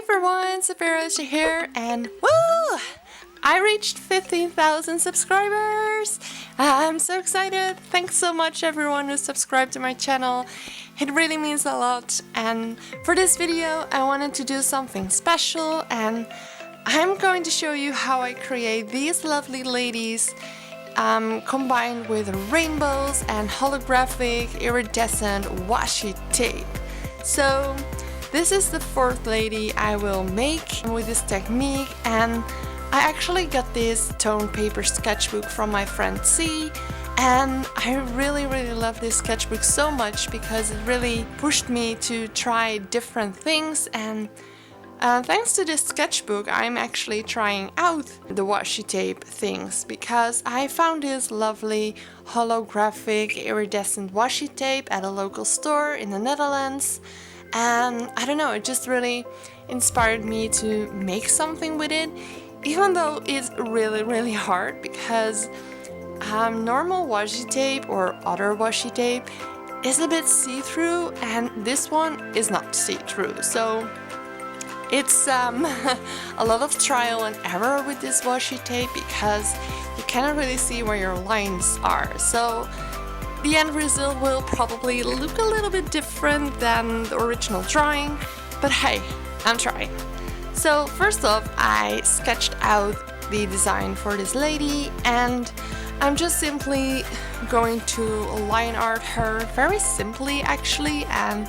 everyone, Saphira here, and woo! I reached 15,000 subscribers! I'm so excited! Thanks so much everyone who subscribed to my channel. It really means a lot, and for this video I wanted to do something special, and I'm going to show you how I create these lovely ladies combined with rainbows and holographic iridescent washi tape. So this is the fourth lady I will make with this technique, and I actually got this toned paper sketchbook from my friend C, and I really love this sketchbook so much because it really pushed me to try different things, and thanks to this sketchbook I'm actually trying out the washi tape things because I found this lovely holographic iridescent washi tape at a local store in the Netherlands. And I don't know, it just really inspired me to make something with it, even though it's really hard because normal washi tape or other washi tape is a bit see-through, and this one is not see-through. So it's a lot of trial and error with this washi tape because you cannot really see where your lines are. So the end result will probably look a little bit different than the original drawing, but hey, I'm trying. So first off, I sketched out the design for this lady, and I'm just simply going to line art her very simply actually, and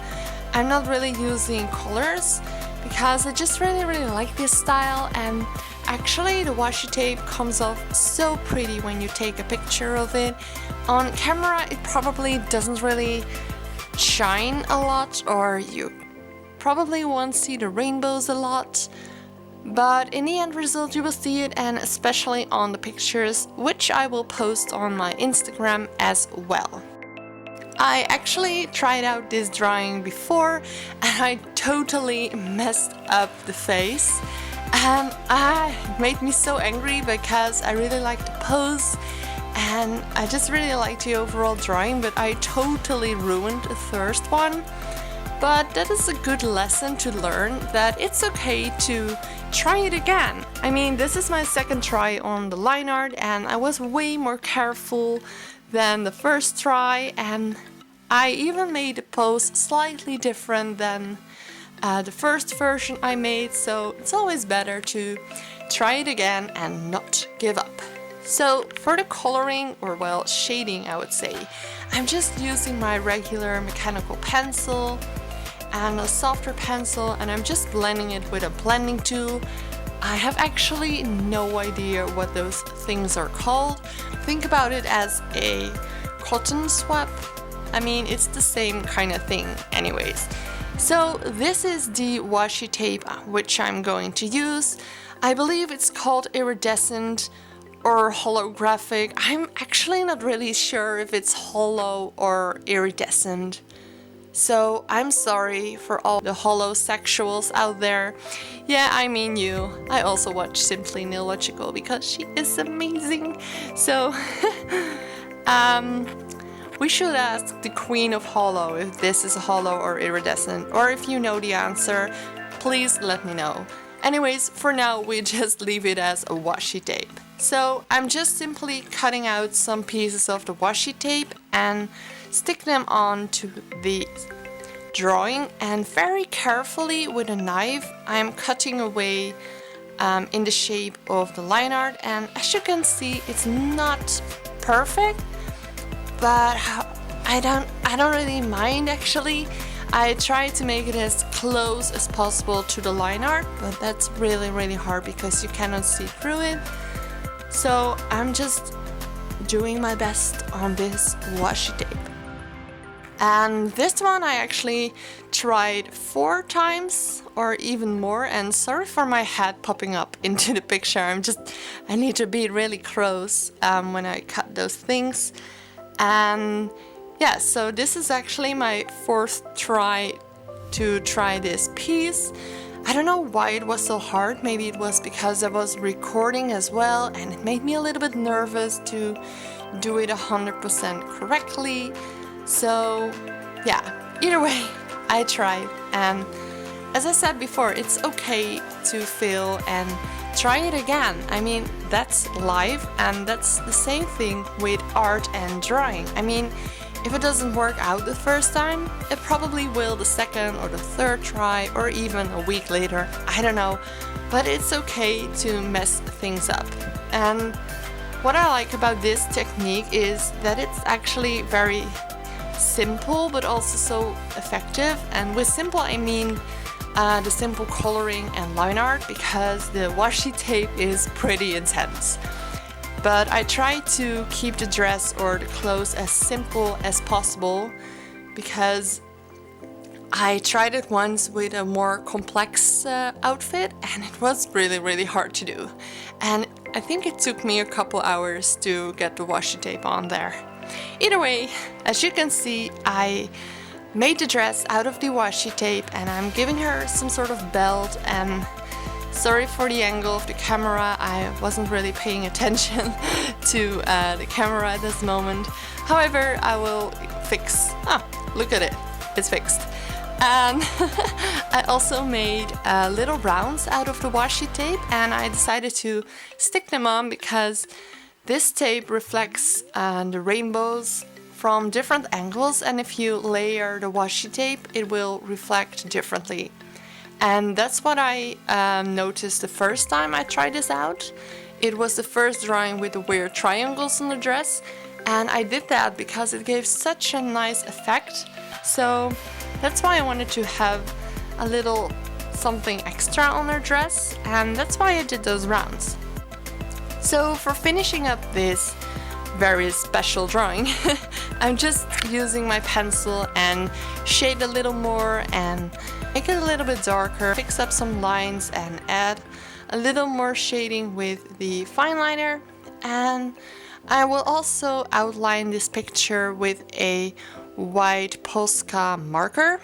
I'm not really using colors because I just really like this style, and actually the washi tape comes off so pretty when you take a picture of it. On camera it probably doesn't really shine a lot, or you probably won't see the rainbows a lot, but in the end result you will see it, and especially on the pictures, which I will post on my Instagram as well. I actually tried out this drawing before and I totally messed up the face. It made me so angry because I really like the pose and I just really liked the overall drawing, but I totally ruined the first one. But that is a good lesson to learn that it's okay to try it again. I mean, this is my second try on the line art and I was way more careful than the first try, and I even made the pose slightly different than the first version I made, so it's always better to try it again and not give up. So for the coloring, or well, shading I would say, I'm just using my regular mechanical pencil and a softer pencil, and I'm just blending it with a blending tool. I have actually no idea what those things are called. Think about it as a cotton swab. I mean, it's the same kind of thing anyways. So this is the washi tape which I'm going to use. I believe it's called iridescent or holographic. I'm actually not really sure if it's holo or iridescent. So I'm sorry for all the holosexuals out there. Yeah, I mean you. I also watch Simply Nailogical because she is amazing. So we should ask the queen of holo if this is a holo or iridescent, or if you know the answer, please let me know. Anyways, for now we just leave it as a washi tape. So I'm just simply cutting out some pieces of the washi tape and stick them on to the drawing, and very carefully with a knife I'm cutting away in the shape of the line art, and as you can see it's not perfect, but I don't really mind actually. I try to make it as close as possible to the line art, but that's really hard because you cannot see through it. So I'm just doing my best on this washi tape. And this one I actually tried 4 times or even more, and sorry for my head popping up into the picture. I need to be really close when I cut those things. And yeah, so this is actually my 4th try to try this piece. I don't know why it was so hard. Maybe it was because I was recording as well and it made me a little bit nervous to do it 100% correctly. So yeah, either way, I tried, and as I said before, it's okay to fail and try it again. I mean, that's life, and that's the same thing with art and drawing. I mean, if it doesn't work out the first time, it probably will the second or the third try, or even a week later, I don't know. But it's okay to mess things up. And what I like about this technique is that it's actually very simple, but also so effective. And with simple, I mean the simple coloring and line art, because the washi tape is pretty intense. But I try to keep the dress or the clothes as simple as possible, because I tried it once with a more complex outfit, and it was really hard to do. And I think it took me a couple hours to get the washi tape on there. Either way, as you can see, I made the dress out of the washi tape, and I'm giving her some sort of belt. And sorry for the angle of the camera, I wasn't really paying attention to the camera at this moment. However, I will fix. Look at it, it's fixed. And I also made little rounds out of the washi tape, and I decided to stick them on because this tape reflects the rainbows from different angles, and if you layer the washi tape, it will reflect differently. And that's what I noticed the first time I tried this out. It was the first drawing with the weird triangles on the dress, and I did that because it gave such a nice effect. So that's why I wanted to have a little something extra on her dress, and that's why I did those rounds. So for finishing up this very special drawing, I'm just using my pencil and shade a little more and make it a little bit darker, fix up some lines and add a little more shading with the fine liner. And I will also outline this picture with a white Posca marker.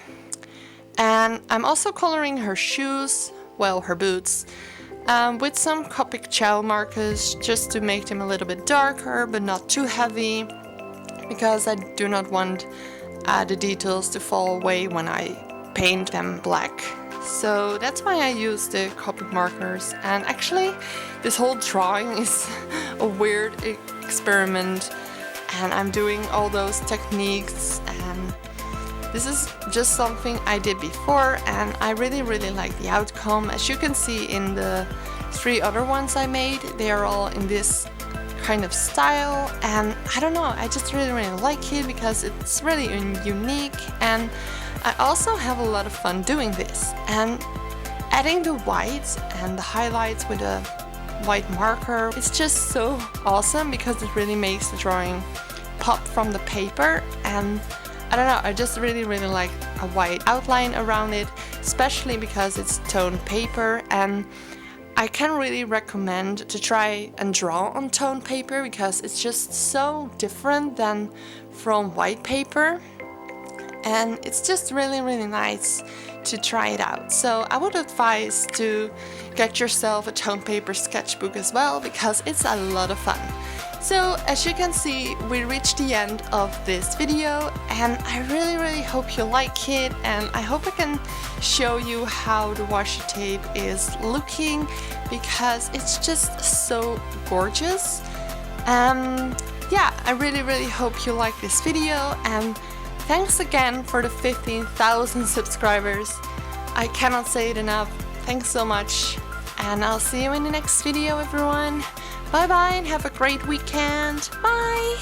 And I'm also coloring her shoes, well, her boots, with some Copic Chow markers, just to make them a little bit darker but not too heavy, because I do not want the details to fall away when I paint them black. So that's why I use the Copic markers. And actually this whole drawing is a weird experiment, and I'm doing all those techniques, and this is just something I did before, and I really like the outcome. As you can see in the 3 other ones I made, they are all in this kind of style, and I don't know, I just really like it because it's really unique, and I also have a lot of fun doing this. And adding the white and the highlights with a white marker, it's just so awesome because it really makes the drawing pop from the paper. And I don't know, I just really like a white outline around it, especially because it's toned paper, and I can really recommend to try and draw on toned paper because it's just so different than from white paper, and it's just really nice to try it out. So I would advise to get yourself a toned paper sketchbook as well, because it's a lot of fun. So as you can see, we reached the end of this video, and I really hope you like it, and I hope I can show you how the washi tape is looking, because it's just so gorgeous. Yeah, I really hope you like this video, and thanks again for the 15,000 subscribers. I cannot say it enough. Thanks so much, and I'll see you in the next video, everyone. Bye bye and have a great weekend. Bye!